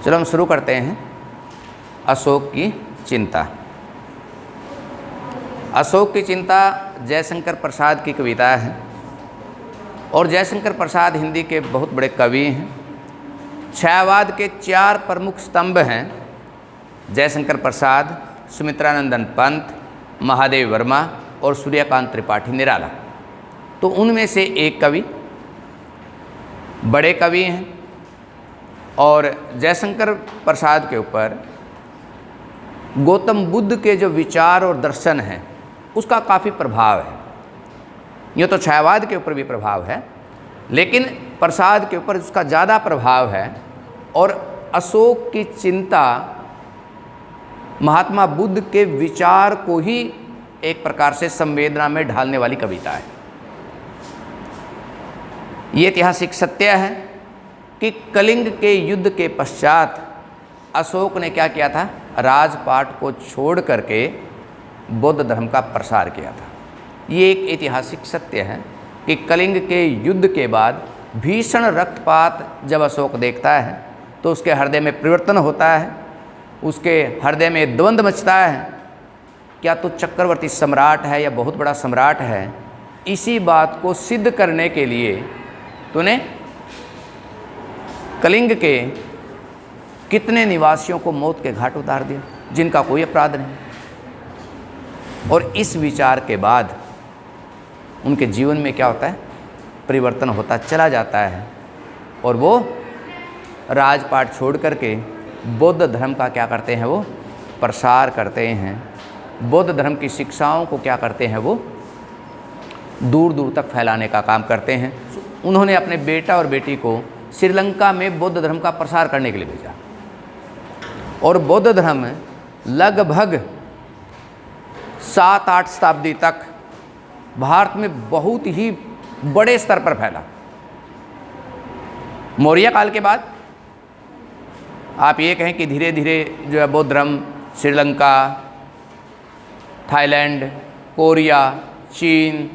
चलो हम शुरू करते हैं। अशोक की चिंता। अशोक की चिंता जयशंकर प्रसाद की कविता है और जयशंकर प्रसाद हिंदी के बहुत बड़े कवि हैं। छायावाद के 4 प्रमुख स्तंभ हैं, जयशंकर प्रसाद, सुमित्रानंदन पंत, महादेव वर्मा और सूर्यकांत त्रिपाठी निराला। तो उनमें से एक कवि, बड़े कवि हैं और जयशंकर प्रसाद के ऊपर गौतम बुद्ध के जो विचार और दर्शन हैं उसका काफ़ी प्रभाव है। यूँ तो छायावाद के ऊपर भी प्रभाव है, लेकिन प्रसाद के ऊपर उसका ज़्यादा प्रभाव है। और अशोक की चिंता महात्मा बुद्ध के विचार को ही एक प्रकार से संवेदना में ढालने वाली कविता है। ये ऐतिहासिक सत्य है कि कलिंग के युद्ध के पश्चात अशोक ने क्या किया था, राजपाट को छोड़ करके बौद्ध धर्म का प्रसार किया था। ये एक ऐतिहासिक सत्य है कि कलिंग के युद्ध के बाद भीषण रक्तपात जब अशोक देखता है तो उसके हृदय में परिवर्तन होता है, उसके हृदय में द्वंद्व मचता है, क्या तो चक्रवर्ती सम्राट है या बहुत बड़ा सम्राट है। इसी बात को सिद्ध करने के लिए तूने कलिंग के कितने निवासियों को मौत के घाट उतार दिया जिनका कोई अपराध नहीं। और इस विचार के बाद उनके जीवन में क्या होता है, परिवर्तन होता चला जाता है और वो राजपाट छोड़ करके बौद्ध धर्म का क्या करते हैं, वो प्रसार करते हैं। बौद्ध धर्म की शिक्षाओं को क्या करते हैं, वो दूर दूर तक फैलाने का काम करते हैं। उन्होंने अपने बेटा और बेटी को श्रीलंका में बौद्ध धर्म का प्रसार करने के लिए भेजा और बौद्ध धर्म लगभग 7-8 शताब्दी तक भारत में बहुत ही बड़े स्तर पर फैला। मौर्य काल के बाद आप ये कहें कि धीरे धीरे जो है बौद्ध धर्म श्रीलंका, थाईलैंड, कोरिया, चीन,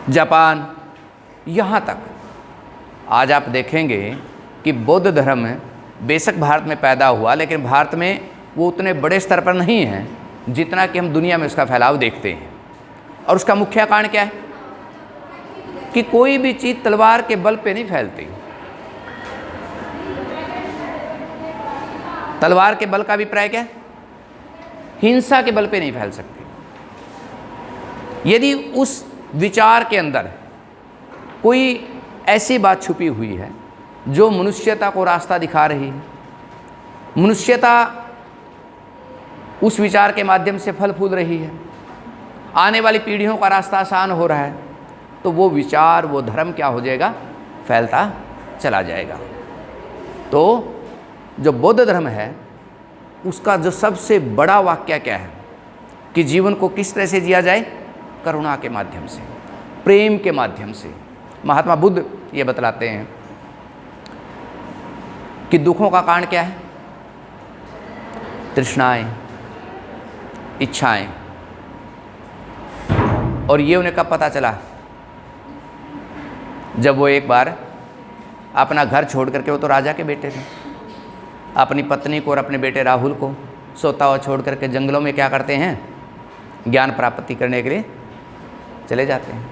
जापान, यहाँ तक आज आप देखेंगे कि बौद्ध धर्म बेशक भारत में पैदा हुआ, लेकिन भारत में वो उतने बड़े स्तर पर नहीं है जितना कि हम दुनिया में उसका फैलाव देखते हैं। और उसका मुख्य कारण क्या है कि कोई भी चीज़ तलवार के बल पे नहीं फैलती। तलवार के बल का अभिप्राय क्या है, हिंसा के बल पे नहीं फैल सकती। यदि उस विचार के अंदर कोई ऐसी बात छुपी हुई है जो मनुष्यता को रास्ता दिखा रही है, मनुष्यता उस विचार के माध्यम से फल फूल रही है, आने वाली पीढ़ियों का रास्ता आसान हो रहा है, तो वो विचार, वो धर्म क्या हो जाएगा, फैलता चला जाएगा। तो जो बौद्ध धर्म है उसका जो सबसे बड़ा वाक्य क्या है कि जीवन को किस तरह से जिया जाए, करुणा के माध्यम से, प्रेम के माध्यम से। महात्मा बुद्ध ये बतलाते हैं कि दुखों का कारण क्या है, तृष्णाएं, इच्छाएं। और ये उन्हें कब पता चला, जब वो एक बार अपना घर छोड़ करके, वो तो राजा के बेटे थे, अपनी पत्नी को और अपने बेटे राहुल को सोता हुआ छोड़ करके जंगलों में क्या करते हैं, ज्ञान प्राप्ति करने के लिए चले जाते हैं।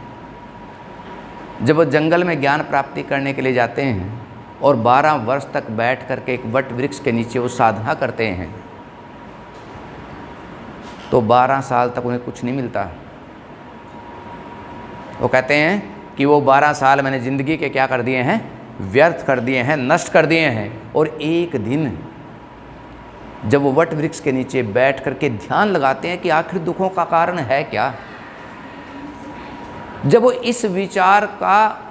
जब वो जंगल में ज्ञान प्राप्ति करने के लिए जाते हैं और 12 वर्ष तक बैठ करके एक वट वृक्ष के नीचे वो साधना करते हैं, तो 12 साल तक उन्हें कुछ नहीं मिलता। वो कहते हैं कि वो 12 साल मैंने ज़िंदगी के क्या कर दिए हैं, व्यर्थ कर दिए हैं, नष्ट कर दिए हैं। और एक दिन जब वो वट वृक्ष के नीचे बैठ करके ध्यान लगाते हैं कि आखिर दुखों का कारण है क्या, जब वो इस विचार का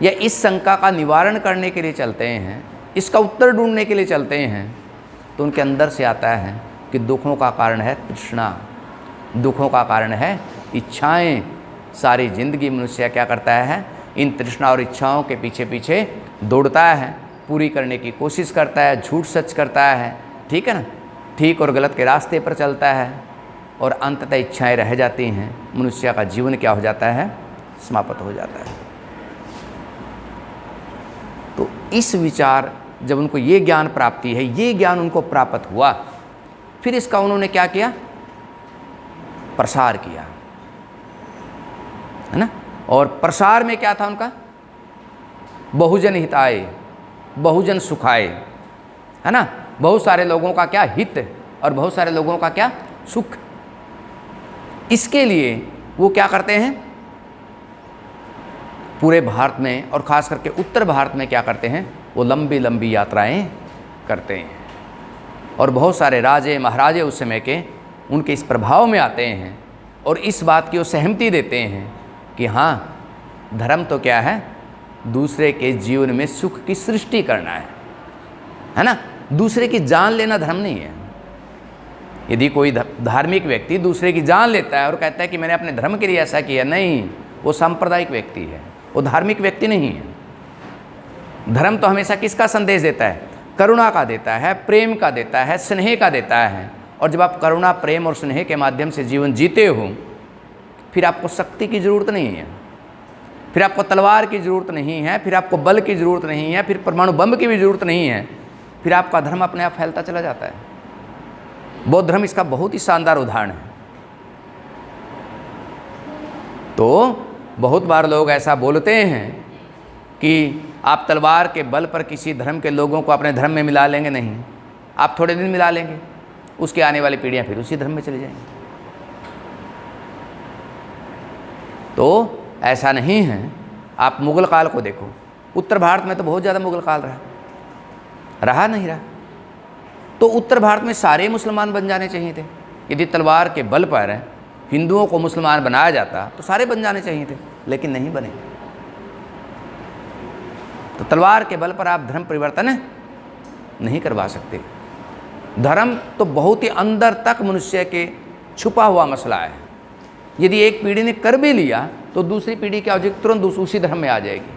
या इस शंका का निवारण करने के लिए चलते हैं, इसका उत्तर ढूंढने के लिए चलते हैं, तो उनके अंदर से आता है कि दुखों का कारण है तृष्णा, दुखों का कारण है इच्छाएं। सारी जिंदगी मनुष्य क्या करता है, इन तृष्णा और इच्छाओं के पीछे पीछे दौड़ता है, पूरी करने की कोशिश करता है, झूठ सच करता है, ठीक है ना, ठीक और गलत के रास्ते पर चलता है और अंततः इच्छाएं रह जाती हैं। मनुष्य का जीवन क्या हो जाता है, समाप्त हो जाता है। तो इस विचार, जब उनको ये ज्ञान प्राप्ति है, ये ज्ञान उनको प्राप्त हुआ, फिर इसका उन्होंने क्या किया? प्रसार किया, है ना। और प्रसार में क्या था उनका? बहुजन हिताय, बहुजन सुखाय, है ना। बहुत सारे लोगों का क्या हित और बहुत सारे लोगों का क्या सुख। इसके लिए वो क्या करते हैं? पूरे भारत में और ख़ास करके उत्तर भारत में क्या करते हैं? वो लंबी लंबी यात्राएं करते हैं। और बहुत सारे राजे महाराजे उस समय के उनके इस प्रभाव में आते हैं और इस बात की वो सहमति देते हैं कि हाँ, धर्म तो क्या है? दूसरे के जीवन में सुख की सृष्टि करना है ना। दूसरे की जान लेना धर्म नहीं है। यदि कोई धार्मिक व्यक्ति दूसरे की जान लेता है और कहता है कि मैंने अपने धर्म के लिए ऐसा किया, नहीं, वो सांप्रदायिक व्यक्ति है, वो धार्मिक व्यक्ति नहीं है। धर्म तो हमेशा किसका संदेश देता है? करुणा का देता है, प्रेम का देता है, स्नेह का देता है। और जब आप करुणा, प्रेम और स्नेह के माध्यम से जीवन जीते हो, फिर आपको शक्ति की ज़रूरत नहीं है, फिर आपको तलवार की ज़रूरत नहीं है, फिर आपको बल की ज़रूरत नहीं है, फिर परमाणु बम की भी ज़रूरत नहीं है। फिर आपका धर्म अपने आप फैलता चला जाता है। बौद्ध धर्म इसका बहुत ही शानदार उदाहरण है। तो बहुत बार लोग ऐसा बोलते हैं कि आप तलवार के बल पर किसी धर्म के लोगों को अपने धर्म में मिला लेंगे। नहीं, आप थोड़े दिन मिला लेंगे, उसके आने वाली पीढ़ियां फिर उसी धर्म में चली जाएंगी। तो ऐसा नहीं है। आप मुगल काल को देखो, उत्तर भारत में तो बहुत ज़्यादा मुगल काल रहा नहीं रहा। तो उत्तर भारत में सारे मुसलमान बन जाने चाहिए थे। यदि तलवार के बल पर हिंदुओं को मुसलमान बनाया जाता तो सारे बन जाने चाहिए थे, लेकिन नहीं बने। तो तलवार के बल पर आप धर्म परिवर्तन नहीं करवा सकते। धर्म तो बहुत ही अंदर तक मनुष्य के छुपा हुआ मसला है। यदि एक पीढ़ी ने कर भी लिया तो दूसरी पीढ़ी क्या हो जाएगी? तुरंत उसी धर्म में आ जाएगी।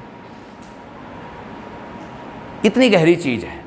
इतनी गहरी चीज़ है।